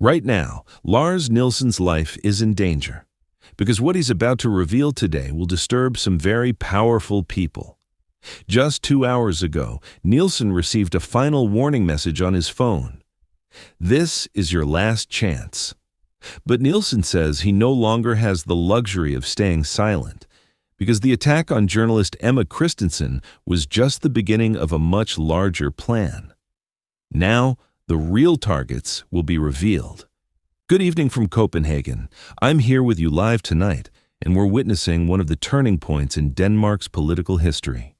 Right now, Lars Nielsen's life is in danger, because what he's about to reveal today will disturb some very powerful people. Just 2 hours ago, Nielsen received a final warning message on his phone. This is your last chance. But Nielsen says he no longer has the luxury of staying silent, because the attack on journalist Emma Kristensen was just the beginning of a much larger plan. Now, the real targets will be revealed. Good evening from Copenhagen. I'm here with you live tonight, and we're witnessing one of the turning points in Denmark's political history.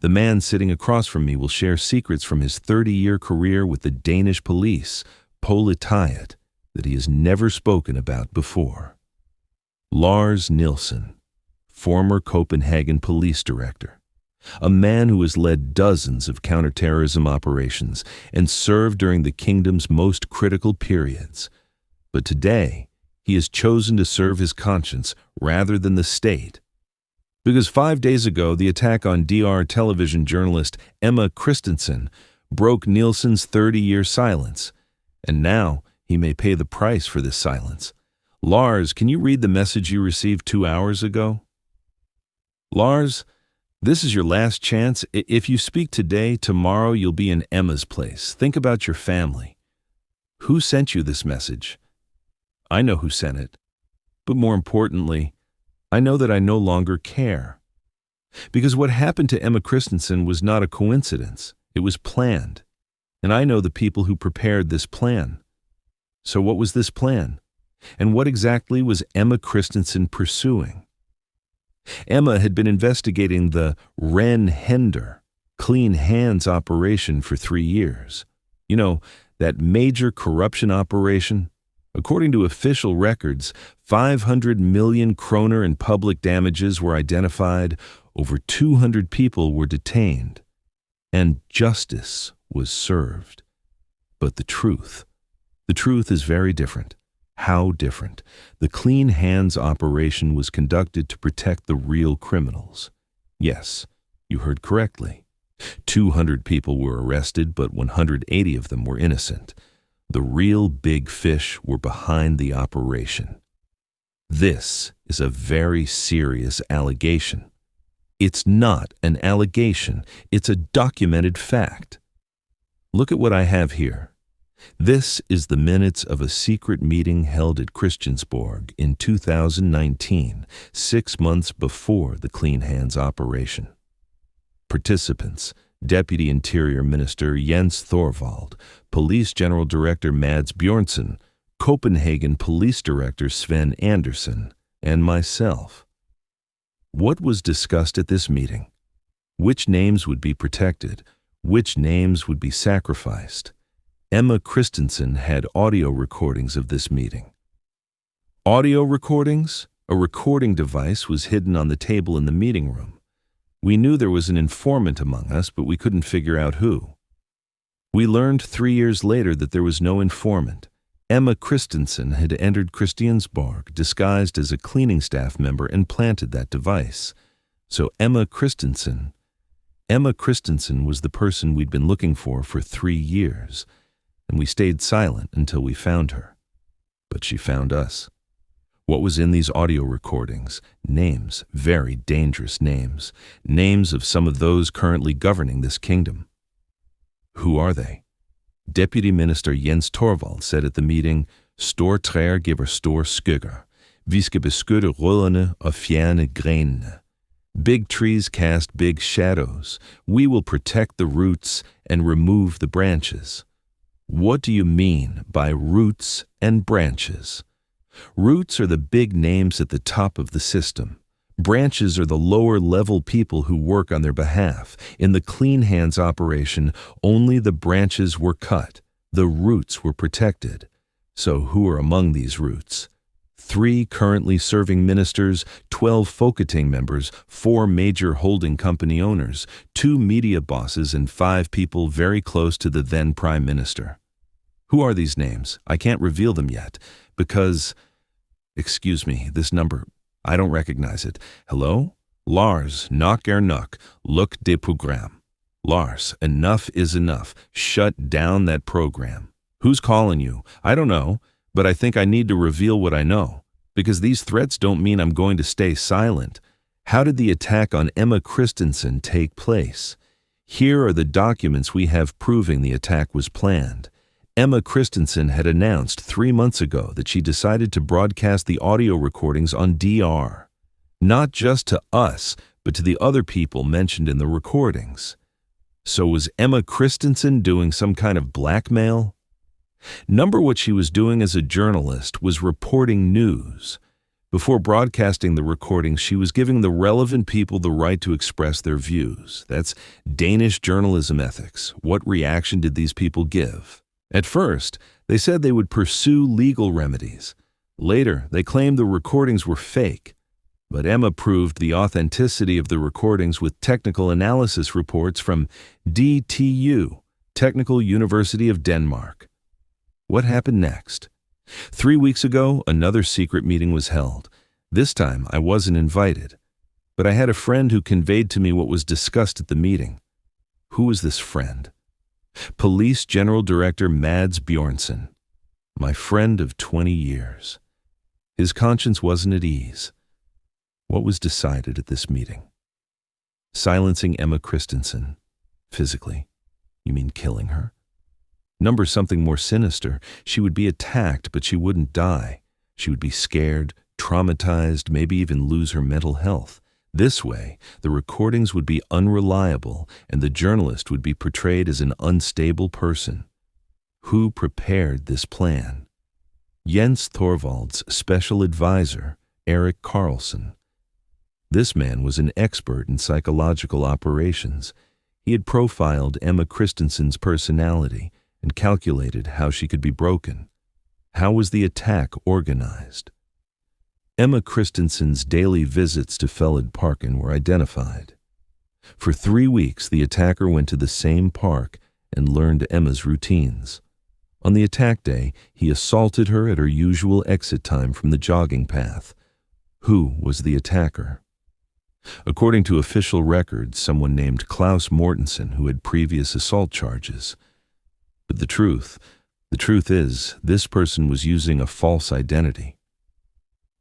The man sitting across from me will share secrets from his 30-year career with the Danish police, politiet, that he has never spoken about before. Lars Nielsen, former Copenhagen police director, a man who has led dozens of counterterrorism operations and served during the kingdom's most critical periods. But today, he has chosen to serve his conscience rather than the state. Because 5 days ago, the attack on DR television journalist Emma Kristensen broke Nielsen's 30-year silence, and now he may pay the price for this silence. Lars, can you read the message you received 2 hours ago? Lars, this is your last chance. If you speak today, tomorrow you'll be in Emma's place. Think about your family. Who sent you this message? I know who sent it. But more importantly, I know that I no longer care. Because what happened to Emma Kristensen was not a coincidence. It was planned. And I know the people who prepared this plan. So what was this plan? And what exactly was Emma Kristensen pursuing? Emma had been investigating the Rengøringsholdet, clean hands operation for 3 years. You know, that major corruption operation? According to official records, 500 million kroner in public damages were identified, over 200 people were detained, and justice was served. But the truth is very different. How different? The Clean Hands operation was conducted to protect the real criminals. Yes, you heard correctly. 200 people were arrested, but 180 of them were innocent. The real big fish were behind the operation. This is a very serious allegation. It's not an allegation, it's a documented fact. Look at what I have here. This is the minutes of a secret meeting held at Christiansborg in 2019, 6 months before the Clean Hands operation. Participants: Deputy Interior Minister Jens Thorvald, Police General Director Mads Bjørnsen, Copenhagen Police Director Sven Andersen, and myself. What was discussed at this meeting? Which names would be protected? Which names would be sacrificed? Emma Kristensen had audio recordings of this meeting. Audio recordings? A recording device was hidden on the table in the meeting room. We knew there was an informant among us, but we couldn't figure out who. We learned 3 years later that there was no informant. Emma Kristensen had entered Christiansborg disguised as a cleaning staff member and planted that device. So Emma Kristensen was the person we'd been looking for 3 years. And we stayed silent until we found her. But she found us. What was in these audio recordings? Names, very dangerous names. Names of some of those currently governing this kingdom. Who are they? Deputy Minister Jens Thorvald said at the meeting, "Store træer giver store skygger. Vi skal beskytte rødderne og fjerne grenene. Big trees cast big shadows. We will protect the roots and remove the branches." What do you mean by roots and branches? Roots are the big names at the top of the system. Branches are the lower-level people who work on their behalf. In the Clean Hands operation, only the branches were cut. The roots were protected. So who are among these roots? 3 currently serving ministers, 12 Folketing members, 4 major holding company owners, 2 media bosses, and 5 people very close to the then Prime Minister. Who are these names? I can't reveal them yet, because... Excuse me, this number, I don't recognize it. Hello? Lars, nok nok, look det program. Lars, enough is enough. Shut down that program. Who's calling you? I don't know, but I think I need to reveal what I know, because these threats don't mean I'm going to stay silent. How did the attack on Emma Kristensen take place? Here are the documents we have proving the attack was planned. Emma Kristensen had announced 3 months ago that she decided to broadcast the audio recordings on DR. Not just to us, but to the other people mentioned in the recordings. So was Emma Kristensen doing some kind of blackmail? Number what she was doing as a journalist was reporting news. Before broadcasting the recordings, she was giving the relevant people the right to express their views. That's Danish journalism ethics. What reaction did these people give? At first, they said they would pursue legal remedies. Later, they claimed the recordings were fake. But Emma proved the authenticity of the recordings with technical analysis reports from DTU, Technical University of Denmark. What happened next? 3 weeks ago, another secret meeting was held. This time, I wasn't invited. But I had a friend who conveyed to me what was discussed at the meeting. Who was this friend? Police General Director Mads Bjornsen, my friend of 20 years. His conscience wasn't at ease. What was decided at this meeting? Silencing Emma Kristensen. Physically. You mean killing her? Number something more sinister. She would be attacked, but she wouldn't die. She would be scared, traumatized, maybe even lose her mental health. This way, the recordings would be unreliable and the journalist would be portrayed as an unstable person. Who prepared this plan? Jens Thorvald's special advisor, Erik Carlson. This man was an expert in psychological operations. He had profiled Emma Kristensen's personality and calculated how she could be broken. How was the attack organized? Emma Kristensen's daily visits to Fælledparken were identified. For 3 weeks, the attacker went to the same park and learned Emma's routines. On the attack day, he assaulted her at her usual exit time from the jogging path. Who was the attacker? According to official records, someone named Klaus Mortensen, who had previous assault charges. But the truth is, this person was using a false identity.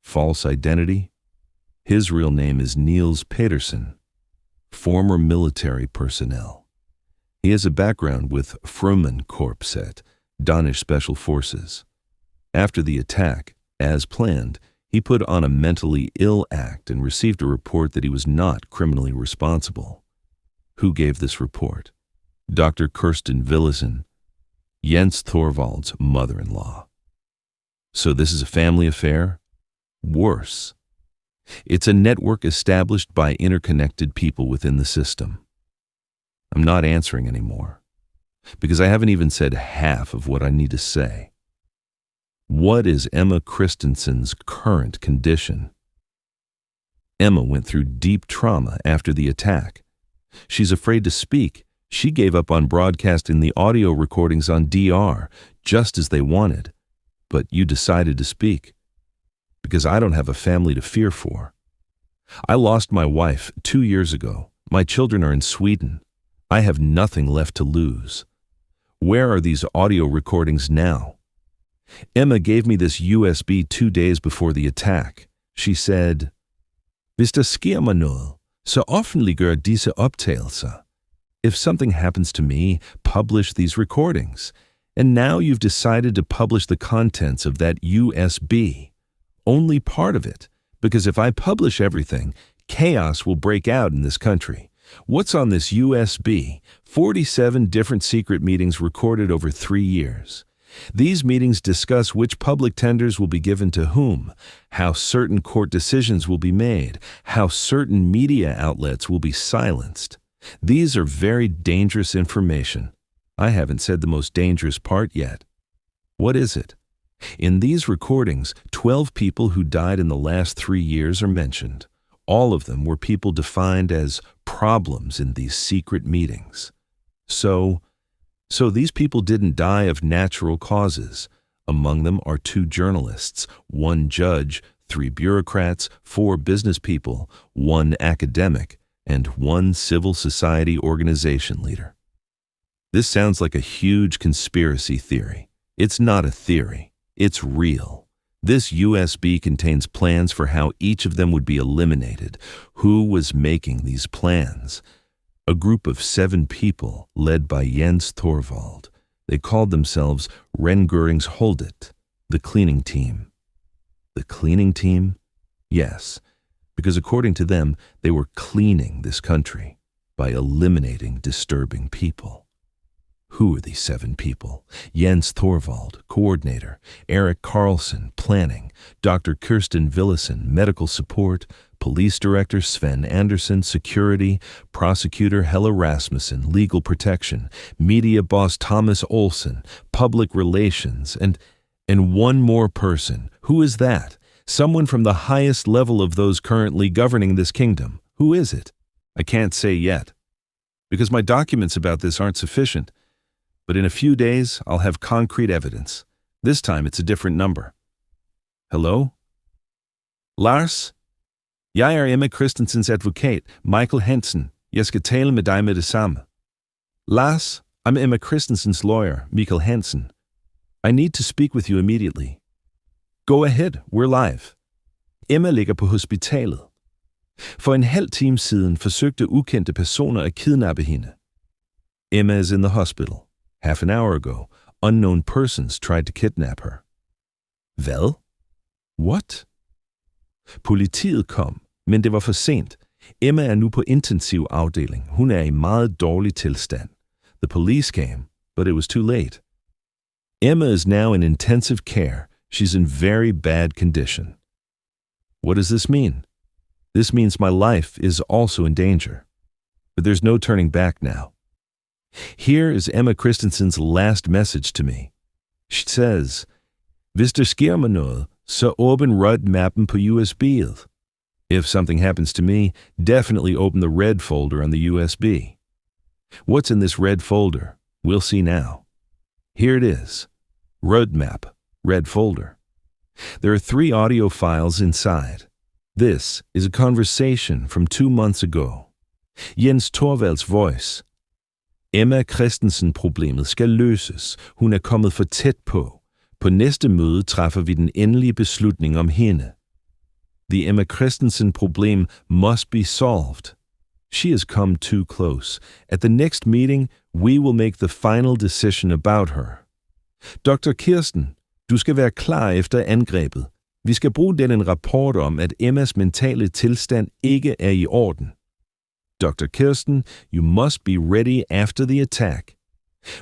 False identity? His real name is Niels Pedersen, former military personnel. He has a background with Frømankorpset, Danish Special Forces. After the attack, as planned, he put on a mentally ill act and received a report that he was not criminally responsible. Who gave this report? Dr. Kirsten Willesen, Jens Thorvald's mother-in-law. So this is a family affair? Worse. It's a network established by interconnected people within the system. I'm not answering anymore, because I haven't even said half of what I need to say. What is Emma Kristensen's current condition? Emma went through deep trauma after the attack. She's afraid to speak. She gave up on broadcasting the audio recordings on DR, just as they wanted. But you decided to speak. Because I don't have a family to fear for. I lost my wife 2 years ago. My children are in Sweden. I have nothing left to lose. Where are these audio recordings now? Emma gave me this USB 2 days before the attack. She said, "Hvis der sker mig noget, så offentliggør disse optagelser. If something happens to me, publish these recordings." And now you've decided to publish the contents of that USB. Only part of it, because if I publish everything, chaos will break out in this country. What's on this USB? 47 different secret meetings recorded over 3 years. These meetings discuss which public tenders will be given to whom, how certain court decisions will be made, how certain media outlets will be silenced. These are very dangerous information. I haven't said the most dangerous part yet. What is it? In these recordings, 12 people who died in the last 3 years are mentioned. All of them were people defined as problems in these secret meetings. So these people didn't die of natural causes. Among them are 2 journalists, 1 judge, 3 bureaucrats, 4 business people, 1 academic, and 1 civil society organization leader. This sounds like a huge conspiracy theory. It's not a theory. It's real. This USB contains plans for how each of them would be eliminated. Who was making these plans? A group of 7 people led by Jens Thorvald. They called themselves Rengøringsholdet, the cleaning team. The cleaning team? Yes, because according to them, they were cleaning this country by eliminating disturbing people. Who are these 7 people? Jens Thorvald, coordinator; Erik Carlson, planning; Dr. Kirsten Willesen, medical support; police director Sven Andersen, security; prosecutor Hella Rasmussen, legal protection; media boss Thomas Olsen, public relations, and one more person. Who is that? Someone from the highest level of those currently governing this kingdom. Who is it? I can't say yet, because my documents about this aren't sufficient. But in a few days, I'll have concrete evidence. This time it's a different number. Hello? Lars? Jeg Emma Kristensens advokat, Michael Hansen. Jeg skal tale med dig med det samme. Lars, I'm Emma Kristensens lawyer, Michael Hansen. I need to speak with you immediately. Go ahead, we're live. Emma ligger på hospitalet. For en halv time siden forsøgte ukendte personer at kidnappe hende. Emma is in the hospital. Half an hour ago, unknown persons tried to kidnap her. Hvad? What? Politiet kom, men det var for sent. Emma er nu på intensiv afdeling. Hun er i meget dårlig tilstand. The police came, but it was too late. Emma is now in intensive care. She's in very bad condition. What does this mean? This means my life is also in danger. But there's no turning back now. Here is Emma Kristensen's last message to me. She says, Hvis der sker mig noget, så åbn rød-mappen på USB'et. If something happens to me, definitely open the red folder on the USB. What's in this red folder? We'll see now. Here it is. Roadmap, red folder. There are 3 audio files inside. This is a conversation from 2 months ago. Jens Thorvalds voice. Emma Kristensen-problemet skal løses. Hun er kommet for tæt på. På næste møde træffer vi den endelige beslutning om hende. The Emma Kristensen-problem must be solved. She has come too close. At the next meeting, we will make the final decision about her. Dr. Kirsten, du skal være klar efter angrebet. Vi skal bruge den rapport om, at Emmas mentale tilstand ikke er i orden. Dr. Kirsten, you must be ready after the attack.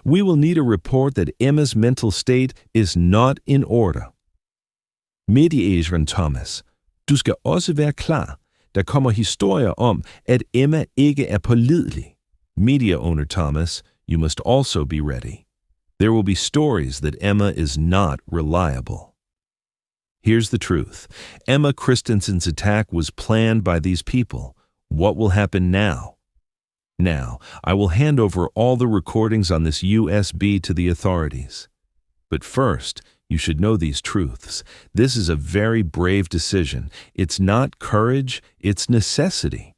We will need a report that Emma's mental state is not in order. Mediation Thomas, du skal også være klar. Der kommer historier om, at Emma ikke er pålidelig. Media owner Thomas, you must also be ready. There will be stories that Emma is not reliable. Here's the truth. Emma Kristensen's attack was planned by these people. What will happen now? Now, I will hand over all the recordings on this USB to the authorities. But first, you should know these truths. This is a very brave decision. It's not courage, it's necessity.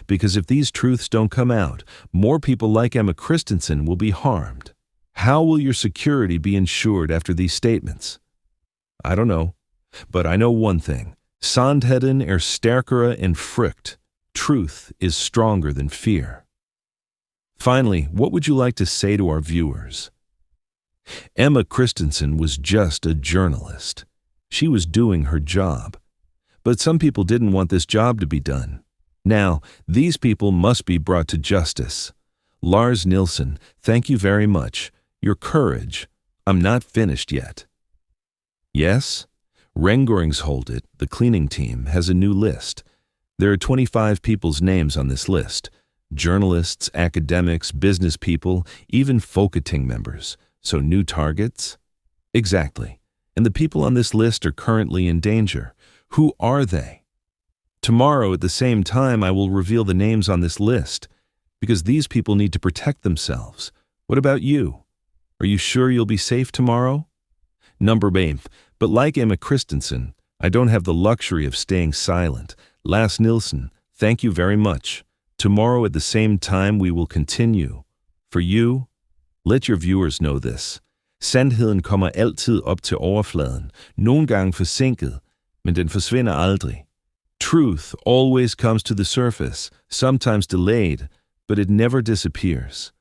Because if these truths don't come out, more people like Emma Kristensen will be harmed. How will your security be ensured after these statements? I don't know, but I know one thing. Sandheden stärkere än Frucht. Truth is stronger than fear. Finally, what would you like to say to our viewers? Emma Kristensen was just a journalist. She was doing her job. But some people didn't want this job to be done. Now, these people must be brought to justice. Lars Nielsen, thank you very much. Your courage. I'm not finished yet. Yes? Rengøringsholdet, the cleaning team, has a new list. There are 25 people's names on this list. Journalists, academics, business people, even Folketing members. So new targets? Exactly. And the people on this list are currently in danger. Who are they? Tomorrow at the same time I will reveal the names on this list, because these people need to protect themselves. What about you? Are you sure you'll be safe tomorrow? Number 8. But like Emma Kristensen, I don't have the luxury of staying silent. Lars Nielsen, thank you very much. Tomorrow at the same time we will continue. For you, let your viewers know this. Sandheden kommer altid op til overfladen, nogle gange forsinket, men den forsvinder aldrig. Truth always comes to the surface, sometimes delayed, but it never disappears.